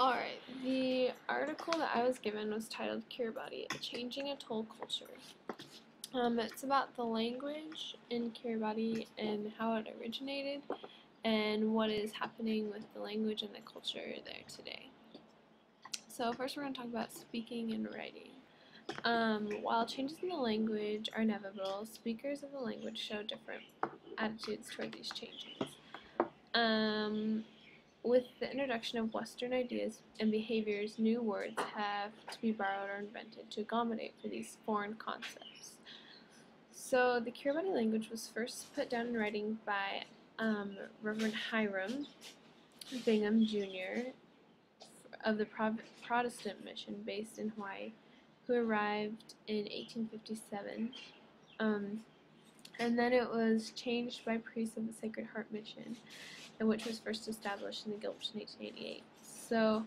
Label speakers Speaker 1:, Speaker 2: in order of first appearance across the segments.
Speaker 1: Alright, the article that I was given was titled Kiribati, A Changing Atoll Culture. It's about the language in Kiribati and how it originated and what is happening with the language and the culture there today. So first we're going to talk about speaking and writing. While changes in the language are inevitable, speakers of the language show different attitudes toward these changes. With the introduction of Western ideas and behaviors, new words have to be borrowed or invented to accommodate for these foreign concepts. So the Kiribati language was first put down in writing by Reverend Hiram Bingham Jr. of the Protestant mission based in Hawaii, who arrived in 1857. And then it was changed by priests of the Sacred Heart Mission, which was first established in the Gilbert in 1888. So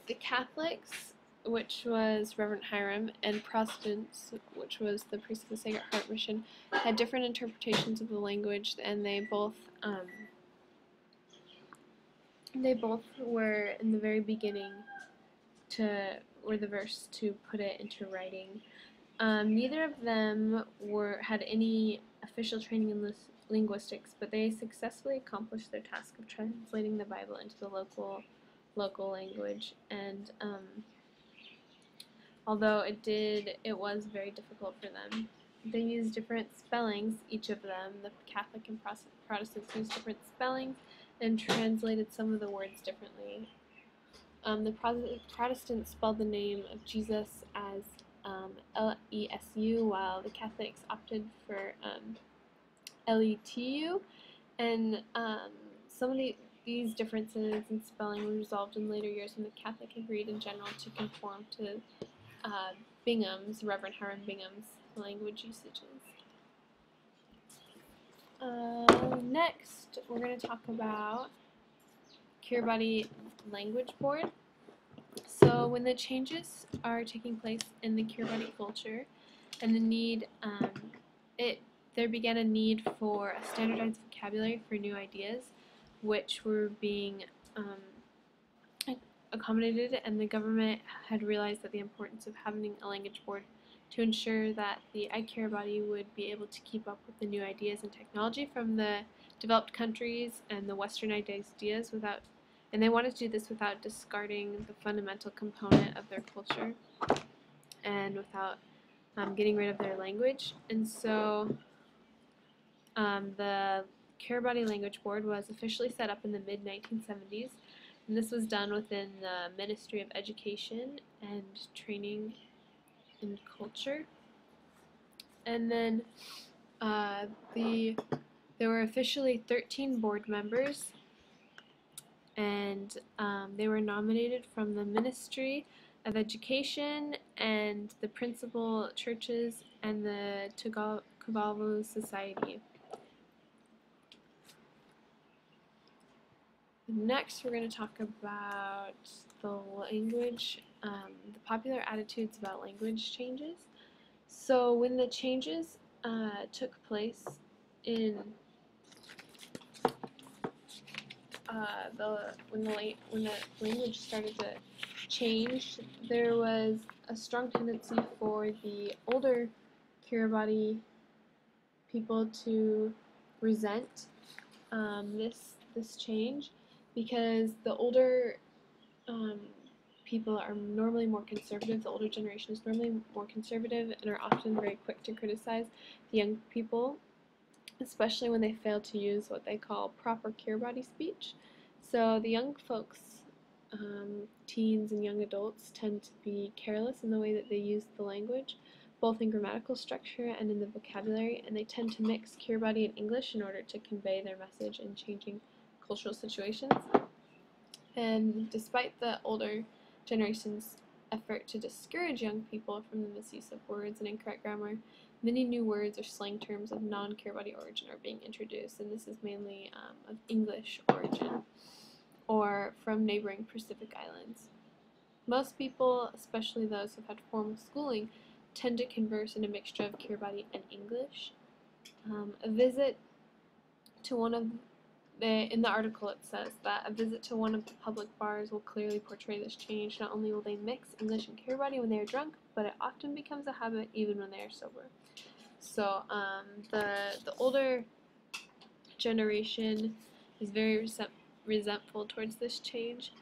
Speaker 1: the Catholics, which was Reverend Hiram, and Protestants, which was the priests of the Sacred Heart Mission, had different interpretations of the language, and they both were in the very beginning were the first to put it into writing. Neither of them had any official training in linguistics, but they successfully accomplished their task of translating the Bible into the local language. And although it was very difficult for them, they used different spellings. Each of them, the Catholic and Protestants, used different spellings and translated some of the words differently. The Protestants spelled the name of Jesus as L-E-S-U, while the Catholics opted for L-E-T-U, and some of these differences in spelling were resolved in later years when the Catholic agreed in general to conform to Reverend Hiram Bingham's language usages. Next, we're going to talk about Kiribati Language Board. So when the changes are taking place in the Kiribati culture and the need, there began a need for a standardized vocabulary for new ideas, which were being accommodated, and the government had realized that the importance of having a language board to ensure that the Kiribati would be able to keep up with the new ideas and technology from the developed countries and the Western ideas and they wanted to do this without discarding the fundamental component of their culture and without getting rid of their language. And so the Kiribati Language Board was officially set up in the mid-1970s, and this was done within the Ministry of Education and Training and Culture. And then there were officially 13 board members, and they were nominated from the Ministry of Education and the principal churches and the Tuvalu Society. Next, we're going to talk about the language, the popular attitudes about language changes. So when the changes took place in when the language started to change, there was a strong tendency for the older Kiribati people to resent this change, because the older people are normally more conservative. The older generation is normally more conservative and are often very quick to criticize the young people, especially when they fail to use what they call proper Kiribati speech. So the young folks, teens and young adults, tend to be careless in the way that they use the language, both in grammatical structure and in the vocabulary, and they tend to mix Kiribati and English in order to convey their message in changing cultural situations. And despite the older generation's effort to discourage young people from the misuse of words and incorrect grammar, many new words or slang terms of non-Kiribati origin are being introduced, and this is mainly of English origin or from neighboring Pacific islands. Most people, especially those who've had formal schooling, tend to converse in a mixture of Kiribati and English. A visit to one of in the article it says that a visit to one of the public bars will clearly portray this change. Not only will they mix English and Kiribati when they are drunk, but it often becomes a habit even when they are sober. So the older generation is very resentful towards this change.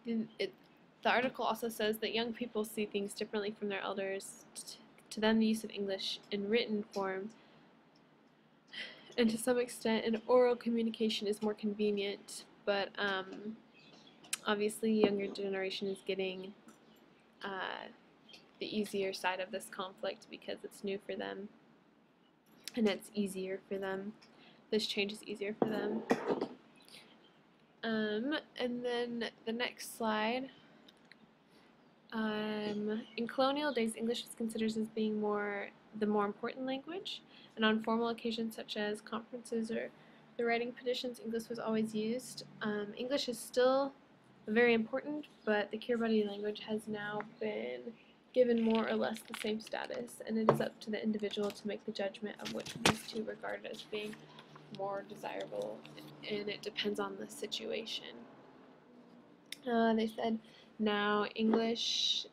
Speaker 1: The article also says that young people see things differently from their elders. To them, the use of English in written form and to some extent an oral communication is more convenient, but obviously younger generation is getting the easier side of this conflict because it's new for them and it's easier for them. This change is easier for them. And then the next slide. In colonial days, English was considered as being the more important language, and on formal occasions such as conferences or the writing petitions, English was always used. English is still very important, but the Kiribati language has now been given more or less the same status, and it is up to the individual to make the judgment of which of these two regard as being more desirable, and it depends on the situation. They said now English,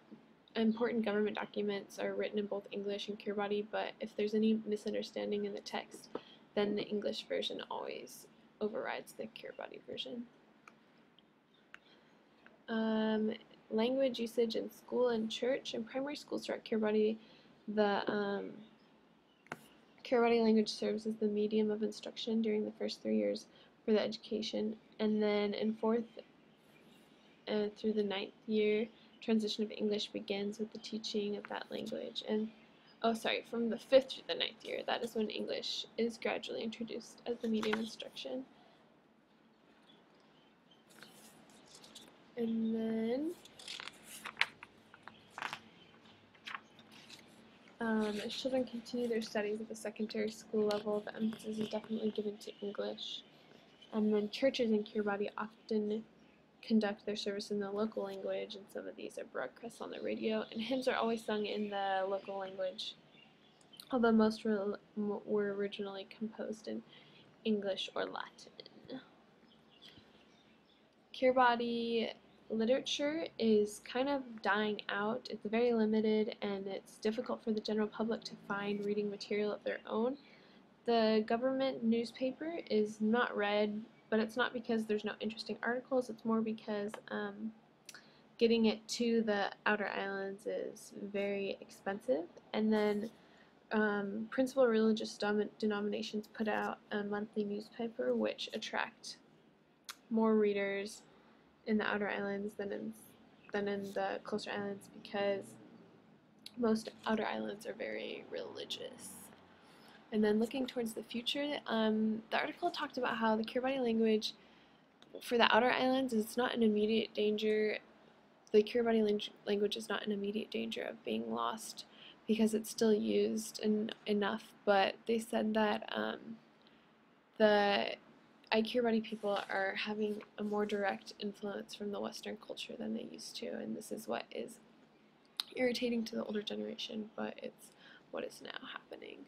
Speaker 1: important government documents are written in both English and Kiribati, but if there's any misunderstanding in the text, then the English version always overrides the Kiribati version. Language usage in school and church. In primary schools throughout Kiribati, the Kiribati language serves as the medium of instruction during the first 3 years for the education, and then in 4th through the 9th year, transition of English begins with the teaching of that language. And from the 5th to the 9th year, that is when English is gradually introduced as the medium instruction. And then as children continue their studies at the secondary school level, the emphasis is definitely given to English. And then churches in Kiribati often conduct their service in the local language, and some of these are broadcast on the radio, and hymns are always sung in the local language, although most were originally composed in English or Latin. Kiribati literature is kind of dying out. It's very limited, and it's difficult for the general public to find reading material of their own. The government newspaper is not read, but it's not because there's no interesting articles, it's more because getting it to the outer islands is very expensive. And then principal religious denominations put out a monthly newspaper which attract more readers in the outer islands than in the closer islands, because most outer islands are very religious. And then looking towards the future, the article talked about how the Kiribati language for the outer islands is not in immediate danger. The Kiribati language is not in immediate danger of being lost because it's still used enough, but they said that the Kiribati people are having a more direct influence from the Western culture than they used to, and this is what is irritating to the older generation, but it's what is now happening.